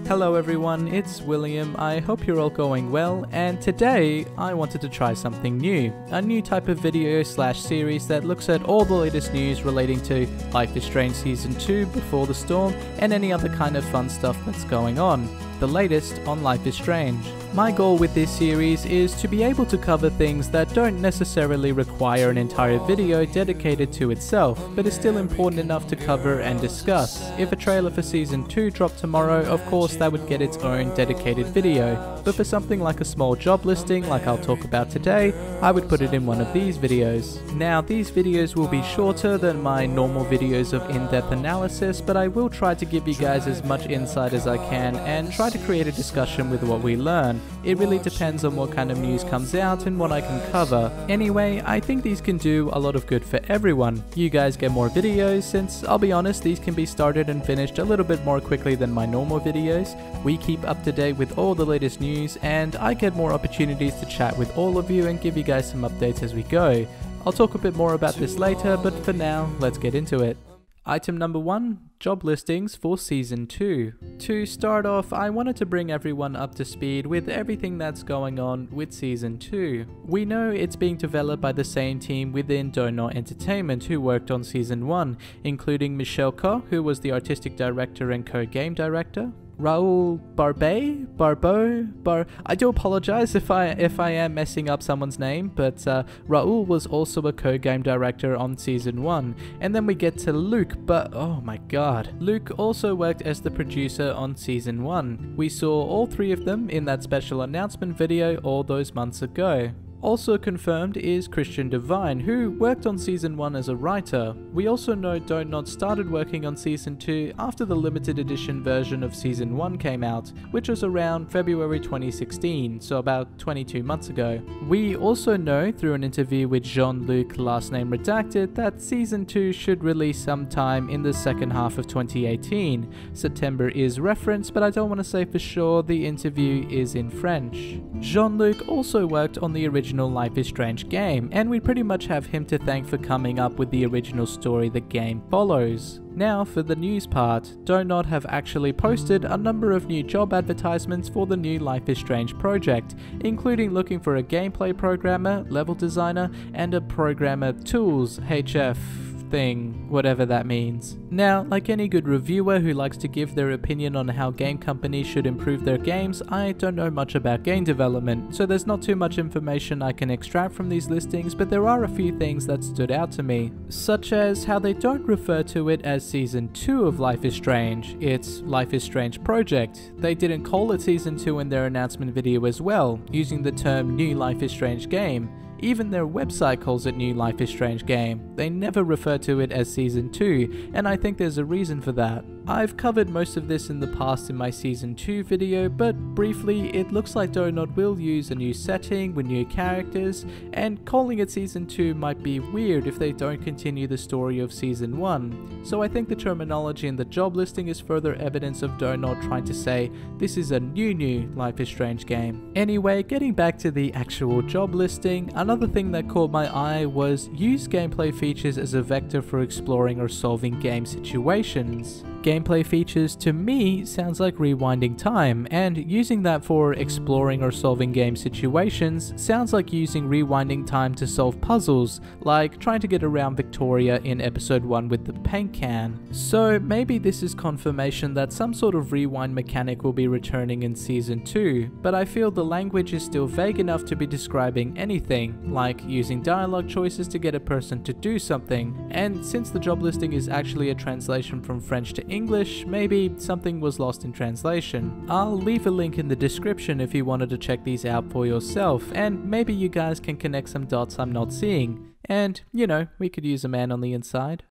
Hello everyone, it's William. I hope you're all going well, and today I wanted to try something new. A new type of video slash series that looks at all the latest news relating to Life is Strange Season 2, Before the Storm, and any other kind of fun stuff that's going on. The latest on Life is Strange. My goal with this series is to be able to cover things that don't necessarily require an entire video dedicated to itself, but is still important enough to cover and discuss. If a trailer for Season 2 dropped tomorrow, of course that would get its own dedicated video, but for something like a small job listing like I'll talk about today, I would put it in one of these videos. Now these videos will be shorter than my normal videos of in-depth analysis, but I will try to give you guys as much insight as I can and try to create a discussion with what we learn. It really depends on what kind of news comes out and what I can cover. Anyway, I think these can do a lot of good for everyone. You guys get more videos, since I'll be honest, these can be started and finished a little bit more quickly than my normal videos. We keep up to date with all the latest news, and I get more opportunities to chat with all of you and give you guys some updates as we go. I'll talk a bit more about this later, but for now, let's get into it. Item number 1, job listings for Season 2. To start off, I wanted to bring everyone up to speed with everything that's going on with Season 2. We know it's being developed by the same team within Donut Entertainment who worked on Season 1, including Michelle Koh, who was the artistic director and co-game director. Raoul I do apologize if I am messing up someone's name, but Raoul was also a co-game director on Season 1. And then we get to Luke, but oh my god. Luke also worked as the producer on Season 1. We saw all three of them in that special announcement video all those months ago. Also confirmed is Christian Devine, who worked on Season 1 as a writer. We also know Donut started working on Season 2 after the limited edition version of Season 1 came out, which was around February 2016, so about 22 months ago. We also know through an interview with Jean-Luc, last name redacted, that Season 2 should release sometime in the second half of 2018. September is referenced, but I don't want to say for sure. The interview is in French. Jean-Luc also worked on the original Life is Strange game, and we pretty much have him to thank for coming up with the original story the game follows. Now for the news part. Donut have actually posted a number of new job advertisements for the new Life is Strange project, including looking for a gameplay programmer, level designer, and a programmer tools HF thing, whatever that means. Now, like any good reviewer who likes to give their opinion on how game companies should improve their games, I don't know much about game development, so there's not too much information I can extract from these listings, but there are a few things that stood out to me, such as how they don't refer to it as Season 2 of Life is Strange, it's Life is Strange Project. They didn't call it Season 2 in their announcement video as well, using the term New Life is Strange Game. Even their website calls it New Life is Strange Game. They never refer to it as Season 2, and I think there's a reason for that. I've covered most of this in the past in my Season 2 video, but briefly, it looks like Donut will use a new setting with new characters, and calling it Season 2 might be weird if they don't continue the story of Season 1. So I think the terminology in the job listing is further evidence of Donut trying to say this is a new Life is Strange game. Anyway, getting back to the actual job listing, another thing that caught my eye was use gameplay features as a vector for exploring or solving game situations. Gameplay features to me sounds like rewinding time, and using that for exploring or solving game situations sounds like using rewinding time to solve puzzles, like trying to get around Victoria in episode 1 with the paint can. So maybe this is confirmation that some sort of rewind mechanic will be returning in Season 2, but I feel the language is still vague enough to be describing anything, like using dialogue choices to get a person to do something, and since the job listing is actually a translation from French to English, maybe something was lost in translation. I'll leave a link in the description if you wanted to check these out for yourself, and maybe you guys can connect some dots I'm not seeing. And, you know, we could use a man on the inside.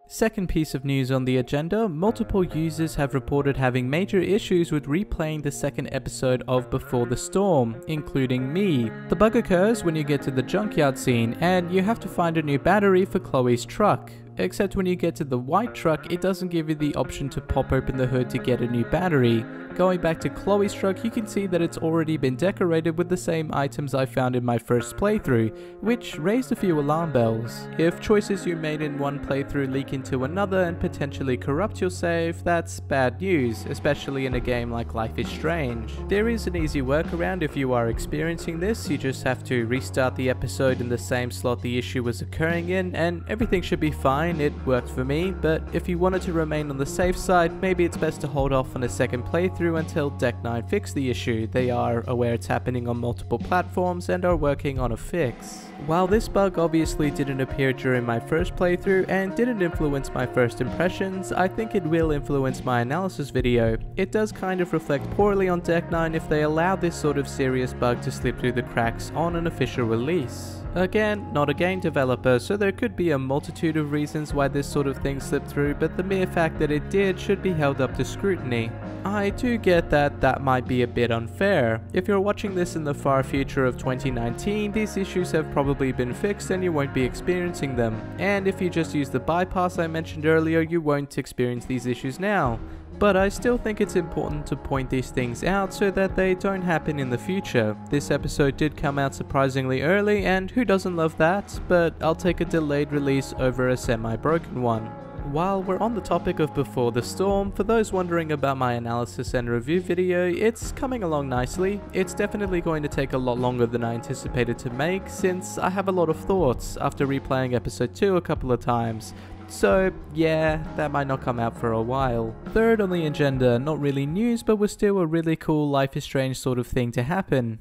Second piece of news on the agenda, multiple users have reported having major issues with replaying the second episode of Before the Storm, including me. The bug occurs when you get to the junkyard scene and you have to find a new battery for Chloe's truck. except when you get to the white truck, it doesn't give you the option to pop open the hood to get a new battery. Going back to Chloe's truck, you can see that it's already been decorated with the same items I found in my first playthrough, which raised a few alarm bells. If choices you made in one playthrough leak into another and potentially corrupt your save, that's bad news, especially in a game like Life is Strange. There is an easy workaround if you are experiencing this. You just have to restart the episode in the same slot the issue was occurring in, and everything should be fine. It worked for me, but if you wanted to remain on the safe side, maybe it's best to hold off on a second playthrough until Deck 9 fix the issue. They are aware it's happening on multiple platforms and are working on a fix. While this bug obviously didn't appear during my first playthrough and didn't influence my first impressions, I think it will influence my analysis video. It does kind of reflect poorly on Deck 9 if they allow this sort of serious bug to slip through the cracks on an official release. Again, not a game developer, so there could be a multitude of reasons why this sort of thing slipped through, but the mere fact that it did should be held up to scrutiny. I do get that that might be a bit unfair. If you're watching this in the far future of 2019, these issues have probably been fixed and you won't be experiencing them. And if you just use the bypass I mentioned earlier, you won't experience these issues now. But I still think it's important to point these things out so that they don't happen in the future. This episode did come out surprisingly early, and who doesn't love that? But I'll take a delayed release over a semi-broken one. While we're on the topic of Before the Storm, for those wondering about my analysis and review video, it's coming along nicely. It's definitely going to take a lot longer than I anticipated to make, since I have a lot of thoughts after replaying episode 2 a couple of times. So yeah, that might not come out for a while. Third on the agenda, not really news, but was still a really cool Life is Strange sort of thing to happen.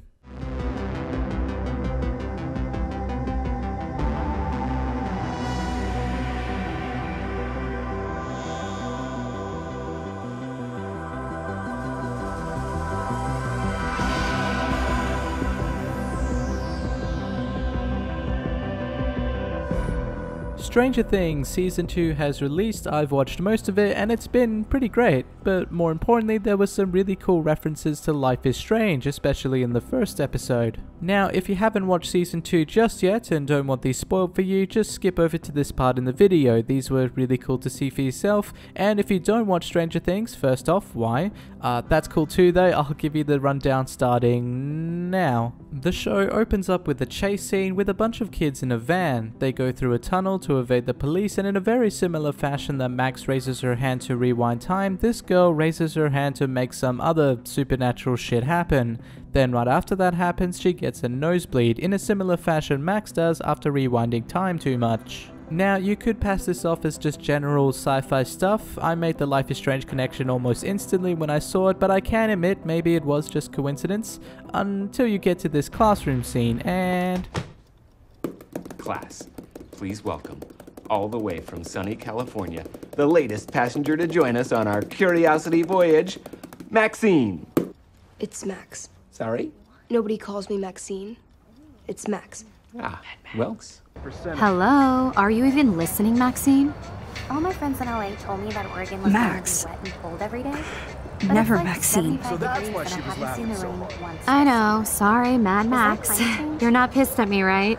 Stranger Things Season 2 has released. I've watched most of it and it's been pretty great, but more importantly there were some really cool references to Life is Strange, especially in the first episode. Now if you haven't watched Season 2 just yet and don't want these spoiled for you, just skip over to this part in the video. These were really cool to see for yourself, and if you don't watch Stranger Things, first off, why? That's cool too though. I'll give you the rundown starting now. The show opens up with a chase scene with a bunch of kids in a van. They go through a tunnel to evade the police, and in a very similar fashion that Max raises her hand to rewind time, this girl raises her hand to make some other supernatural shit happen. Then right after that happens, she gets a nosebleed in a similar fashion Max does after rewinding time too much. Now, you could pass this off as just general sci-fi stuff. I made the Life is Strange connection almost instantly when I saw it, but I can admit maybe it was just coincidence until you get to this classroom scene and... Class, please welcome, all the way from sunny California, the latest passenger to join us on our curiosity voyage, Maxine. It's Max. Sorry? Nobody calls me Maxine. It's Max. Ah, well. Hello, are you even listening, Maxine? All my friends in LA told me that Oregon was Max. wet and cold every day. Never Maxine. So that's why she was laughing so hard. I know, sorry, Mad Max. You're not pissed at me, right?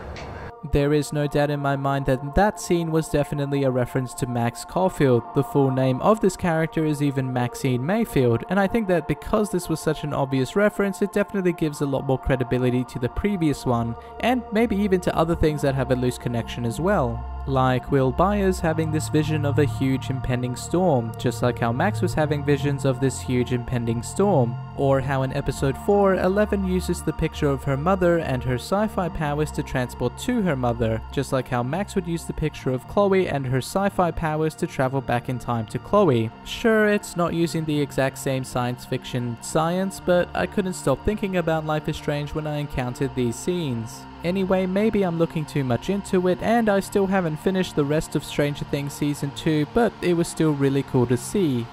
There is no doubt in my mind that that scene was definitely a reference to Max Caulfield. The full name of this character is even Maxine Mayfield, and I think that because this was such an obvious reference, it definitely gives a lot more credibility to the previous one, and maybe even to other things that have a loose connection as well. Like Will Byers having this vision of a huge impending storm, just like how Max was having visions of this huge impending storm. Or how in episode 4, Eleven uses the picture of her mother and her sci-fi powers to transport to her mother, just like how Max would use the picture of Chloe and her sci-fi powers to travel back in time to Chloe. Sure, it's not using the exact same science fiction science, but I couldn't stop thinking about Life is Strange when I encountered these scenes. Anyway, maybe I'm looking too much into it, and I still haven't finished the rest of Stranger Things Season 2, but it was still really cool to see.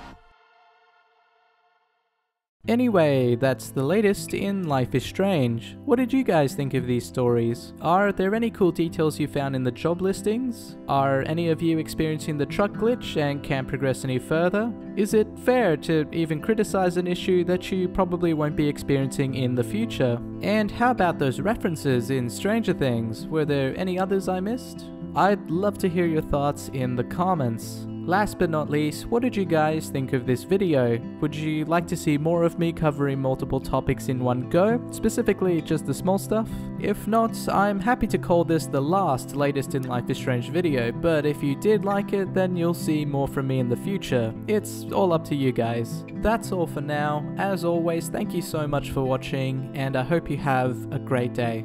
Anyway, that's the latest in Life is Strange. What did you guys think of these stories? Are there any cool details you found in the job listings? Are any of you experiencing the truck glitch and can't progress any further? Is it fair to even criticize an issue that you probably won't be experiencing in the future? And how about those references in Stranger Things? Were there any others I missed? I'd love to hear your thoughts in the comments. Last but not least, what did you guys think of this video? Would you like to see more of me covering multiple topics in one go, specifically just the small stuff? If not, I'm happy to call this the last latest in Life is Strange video, but if you did like it, then you'll see more from me in the future. It's all up to you guys. That's all for now. As always, thank you so much for watching, and I hope you have a great day.